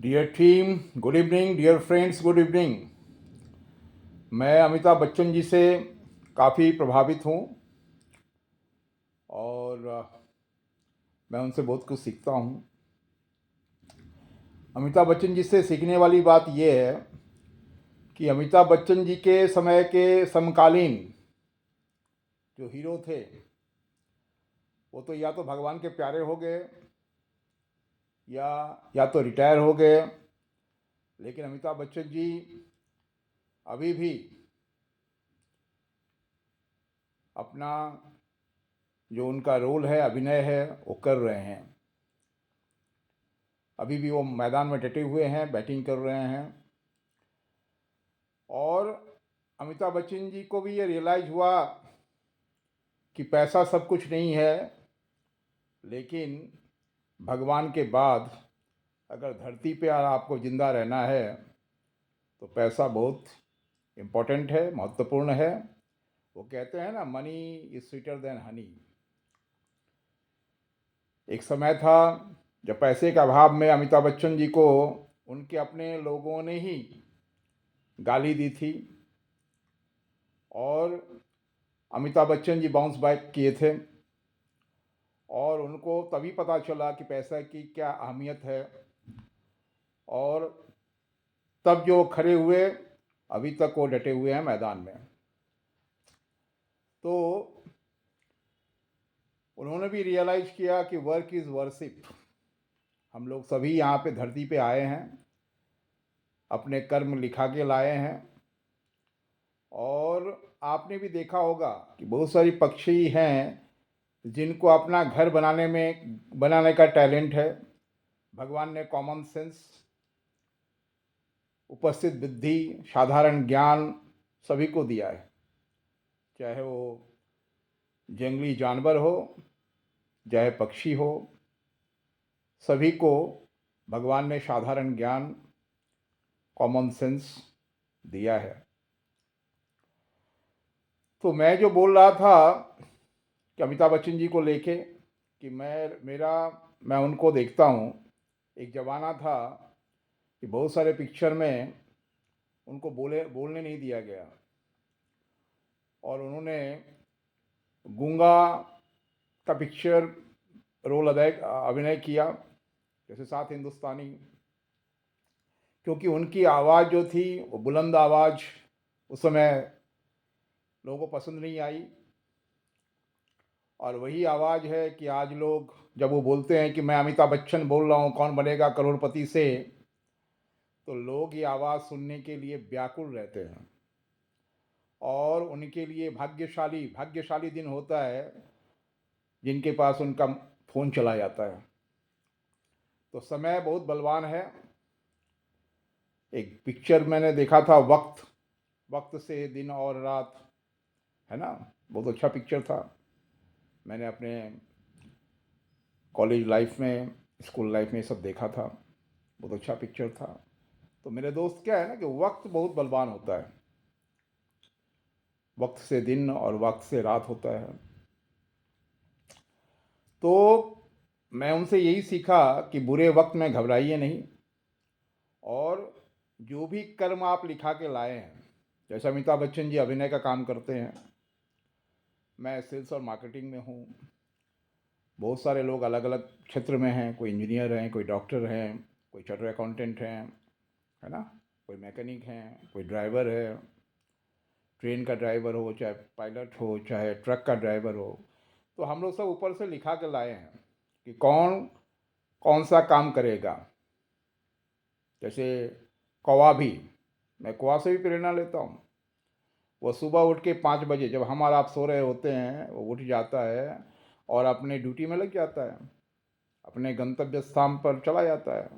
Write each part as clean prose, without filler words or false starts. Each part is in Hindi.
Dear team, good evening. Dear friends, good evening. मैं अमिताभ बच्चन जी से काफ़ी प्रभावित हूँ और मैं उनसे बहुत कुछ सीखता हूँ। अमिताभ बच्चन जी से सीखने वाली बात यह है कि अमिताभ बच्चन जी के समय के समकालीन जो हीरो थे वो तो या तो भगवान के प्यारे हो गए या तो रिटायर हो गए, लेकिन अमिताभ बच्चन जी अभी भी अपना जो उनका रोल है, अभिनय है, वो कर रहे हैं। अभी भी वो मैदान में डटे हुए हैं, बैटिंग कर रहे हैं। और अमिताभ बच्चन जी को भी ये रियलाइज हुआ कि पैसा सब कुछ नहीं है, लेकिन भगवान के बाद अगर धरती पे आपको ज़िंदा रहना है तो पैसा बहुत इम्पोर्टेंट है, महत्वपूर्ण है। वो कहते हैं ना, money is sweeter than Honey. एक समय था जब पैसे के अभाव में अमिताभ बच्चन जी को उनके अपने लोगों ने ही गाली दी थी और अमिताभ बच्चन जी बाउंस बैक किए थे और उनको तभी पता चला कि पैसा की क्या अहमियत है। और तब जो खड़े हुए, अभी तक वो डटे हुए हैं मैदान में। तो उन्होंने भी रियलाइज किया कि वर्क इज़ वर्शिप। हम लोग सभी यहाँ पे धरती पे आए हैं, अपने कर्म लिखा के लाए हैं। और आपने भी देखा होगा कि बहुत सारी पक्षी हैं जिनको अपना घर बनाने का टैलेंट है। भगवान ने कॉमन सेंस, उपस्थित बुद्धि, साधारण ज्ञान सभी को दिया है। चाहे वो जंगली जानवर हो, चाहे पक्षी हो, सभी को भगवान ने साधारण ज्ञान, कॉमन सेंस दिया है। तो मैं जो बोल रहा था कि अमिताभ बच्चन जी को लेके कि मैं उनको देखता हूँ। एक ज़माना था कि बहुत सारे पिक्चर में उनको बोलने नहीं दिया गया और उन्होंने गूंगा का पिक्चर अभिनय किया, जैसे सात हिंदुस्तानी। क्योंकि उनकी आवाज़ जो थी वो बुलंद आवाज़ उस समय लोगों को पसंद नहीं आई। और वही आवाज़ है कि आज लोग जब वो बोलते हैं कि मैं अमिताभ बच्चन बोल रहा हूँ, कौन बनेगा करोड़पति से, तो लोग ये आवाज़ सुनने के लिए व्याकुल रहते हैं। और उनके लिए भाग्यशाली भाग्यशाली दिन होता है जिनके पास उनका फ़ोन चला जाता है। तो समय बहुत बलवान है। एक पिक्चर मैंने देखा था, वक्त वक्त से दिन और रात, है ना। बहुत अच्छा पिक्चर था। मैंने अपने कॉलेज लाइफ में, स्कूल लाइफ में सब देखा था। बहुत अच्छा पिक्चर था। तो मेरे दोस्त, क्या है ना कि वक्त बहुत बलवान होता है। वक्त से दिन और वक्त से रात होता है। तो मैं उनसे यही सीखा कि बुरे वक्त में घबराइए नहीं। और जो भी कर्म आप लिखा के लाए हैं, जैसे अमिताभ बच्चन जी अभिनय का काम करते हैं, मैं सेल्स और मार्केटिंग में हूँ। बहुत सारे लोग अलग अलग क्षेत्र में हैं, कोई इंजीनियर हैं, कोई डॉक्टर हैं, कोई चार्टर्ड अकाउंटेंट हैं, है ना, कोई मैकेनिक हैं, कोई ड्राइवर है, ट्रेन का ड्राइवर हो, चाहे पायलट हो, चाहे ट्रक का ड्राइवर हो। तो हम लोग सब ऊपर से लिखा के लाए हैं कि कौन कौन सा काम करेगा। जैसे कौवा भी, मैं कौवा से भी प्रेरणा लेता हूँ। वो सुबह उठ के 5 बजे, जब हम और आप सो रहे होते हैं, वो उठ जाता है और अपने ड्यूटी में लग जाता है, अपने गंतव्य स्थान पर चला जाता है।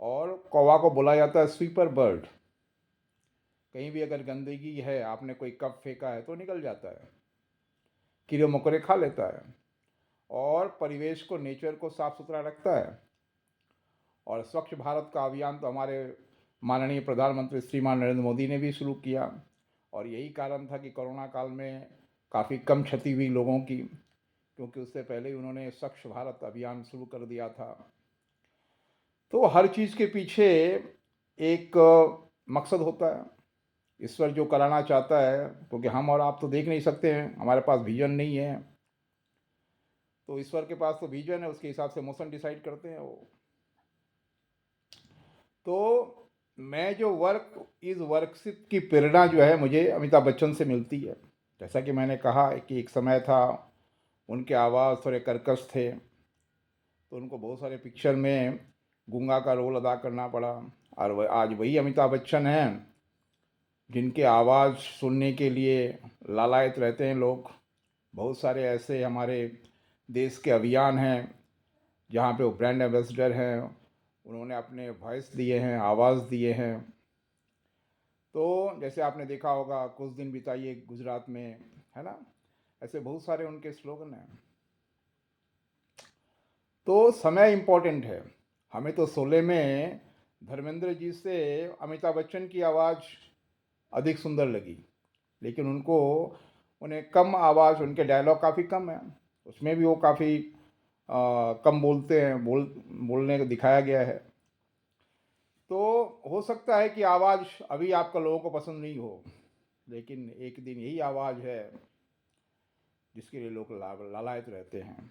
और कौवा को बोला जाता है स्वीपर बर्ड। कहीं भी अगर गंदगी है, आपने कोई कप फेंका है, तो निकल जाता है, कीड़े मकोड़े खा लेता है और परिवेश को, नेचर को साफ सुथरा रखता है। और स्वच्छ भारत का अभियान तो हमारे माननीय प्रधानमंत्री श्रीमान नरेंद्र मोदी ने भी शुरू किया। और यही कारण था कि कोरोना काल में काफ़ी कम क्षति हुई लोगों की, क्योंकि उससे पहले ही उन्होंने स्वच्छ भारत अभियान शुरू कर दिया था। तो हर चीज़ के पीछे एक मकसद होता है। ईश्वर जो कराना चाहता है, क्योंकि हम और आप तो देख नहीं सकते हैं, हमारे पास विजन नहीं है, तो ईश्वर के पास तो विजन है, उसके हिसाब से मोशन डिसाइड करते हैं वो। तो मैं जो वर्क इस वर्कशिप की प्रेरणा जो है मुझे अमिताभ बच्चन से मिलती है। जैसा कि मैंने कहा कि एक समय था, उनके आवाज़ थोड़े कर्कश थे, तो उनको बहुत सारे पिक्चर में गूंगा का रोल अदा करना पड़ा। और आज वही अमिताभ बच्चन हैं जिनके आवाज़ सुनने के लिए लालायित रहते हैं लोग। बहुत सारे ऐसे हमारे देश के अभियान हैं जहाँ पे वो ब्रांड एम्बेसडर हैं, उन्होंने अपने वॉइस दिए हैं, आवाज़ दिए हैं। तो जैसे आपने देखा होगा, कुछ दिन बिताइए गुजरात में, है ना, ऐसे बहुत सारे उनके स्लोगन हैं। तो समय इम्पोर्टेंट है। हमें तो शोले में धर्मेंद्र जी से अमिताभ बच्चन की आवाज़ अधिक सुंदर लगी, लेकिन उन्हें कम आवाज़, उनके डायलॉग काफ़ी कम है, उसमें भी वो काफ़ी कम बोलते हैं, बोलने को दिखाया गया है। तो हो सकता है कि आवाज़ अभी आपका लोगों को पसंद नहीं हो, लेकिन एक दिन यही आवाज़ है जिसके लिए लोग लालायित रहते हैं।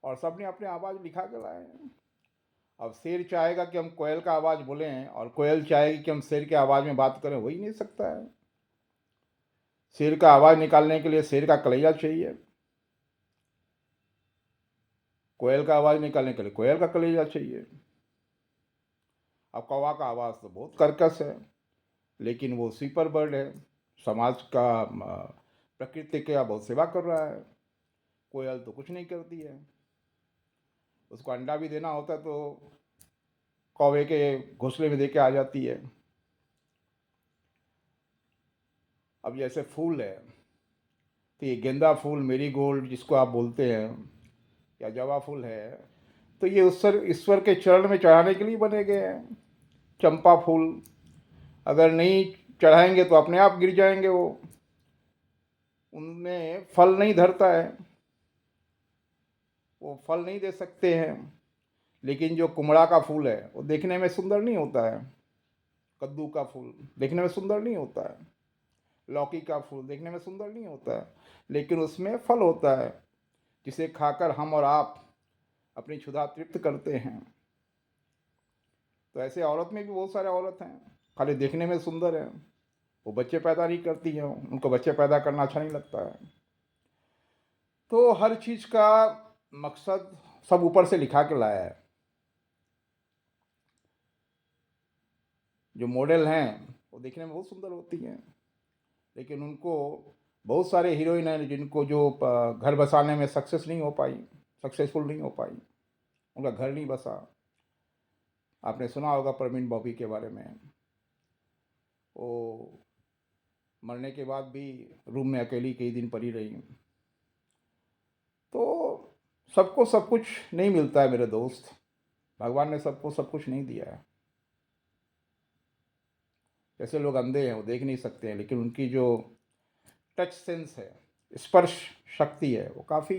और सब ने अपने आवाज़ लिखा के लाए हैं। अब शेर चाहेगा कि हम कोयल का आवाज़ बोलें, और कोयल चाहेगी कि हम शेर की आवाज़ में बात करें, हो ही नहीं सकता है। शेर का आवाज़ निकालने के लिए शेर का कलेजा चाहिए, कोयल का आवाज़ निकालने के लिए कोयल का कलेजा चाहिए। अब कौवा का आवाज़ तो बहुत कर्कश है, लेकिन वो सुपर बर्ड है, समाज का प्रकृति का बहुत सेवा कर रहा है। कोयल तो कुछ नहीं करती है, उसको अंडा भी देना होता है तो कौवे के घोंसले में दे के आ जाती है। अब जैसे फूल है, तो ये गेंदा फूल, मेरीगोल्ड जिसको आप बोलते हैं, या जवा फूल है, तो ये ईश्वर के चरण में चढ़ाने के लिए बने गए हैं। चंपा फूल अगर नहीं चढ़ाएंगे तो अपने आप गिर जाएंगे, वो उनमें फल नहीं धरता है, वो फल नहीं दे सकते हैं। लेकिन जो कुमड़ा का फूल है वो देखने में सुंदर नहीं होता है, कद्दू का फूल देखने में सुंदर नहीं होता है, लौकी का फूल देखने में सुंदर नहीं होता है, लेकिन उसमें फल होता है जिसे खाकर हम और आप अपनी क्षुधा तृप्त करते हैं। तो ऐसे औरत में भी बहुत सारे औरत हैं, खाली देखने में सुंदर है, वो बच्चे पैदा नहीं करती हैं, उनको बच्चे पैदा करना अच्छा नहीं लगता है। तो हर चीज़ का मकसद सब ऊपर से लिखा के लाया है। जो मॉडल हैं वो देखने में बहुत सुंदर होती हैं, लेकिन उनको बहुत सारे हीरोइन हैं जिनको जो घर बसाने में सक्सेसफुल नहीं हो पाई, उनका घर नहीं बसा। आपने सुना होगा परवीन बॉबी के बारे में, वो मरने के बाद भी रूम में अकेली कई दिन पड़ी रही। तो सबको सब कुछ नहीं मिलता है मेरे दोस्त, भगवान ने सबको सब कुछ नहीं दिया है। जैसे लोग अंधे हैं, वो देख नहीं सकते हैं, लेकिन उनकी जो टच सेंस है, स्पर्श शक्ति है, वो काफ़ी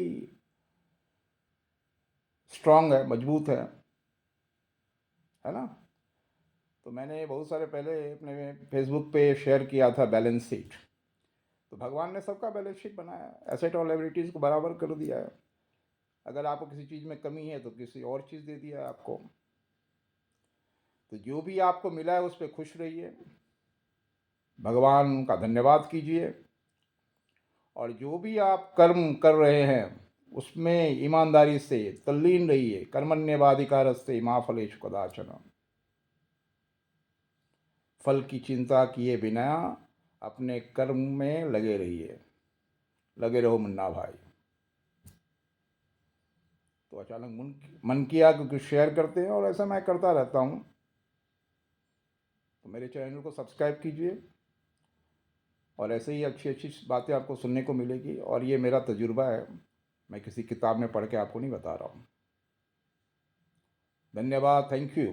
स्ट्रांग है, मजबूत है ना। तो मैंने बहुत सारे पहले अपने फेसबुक पे शेयर किया था बैलेंस शीट, तो भगवान ने सबका बैलेंस शीट बनाया, एसेट और लायबिलिटीज़ को बराबर कर दिया है। अगर आपको किसी चीज़ में कमी है तो किसी और चीज़ दे दिया है आपको। तो जो भी आपको मिला है उस पर खुश रहिए, भगवान का धन्यवाद कीजिए, और जो भी आप कर्म कर रहे हैं उसमें ईमानदारी से तल्लीन रहिए। कर्मण्येवाधिकारस्ते मा फलेषु कदाचन। फल की चिंता किए बिना अपने कर्म में लगे रहिए। लगे रहो मुन्ना भाई। तो अचानक मन किया क्योंकि शेयर करते हैं, और ऐसा मैं करता रहता हूँ। तो मेरे चैनल को सब्सक्राइब कीजिए, और ऐसे ही अच्छी अच्छी बातें आपको सुनने को मिलेगी। और ये मेरा तजुर्बा है, मैं किसी किताब में पढ़ के आपको नहीं बता रहा हूँ। धन्यवाद, थैंक यू।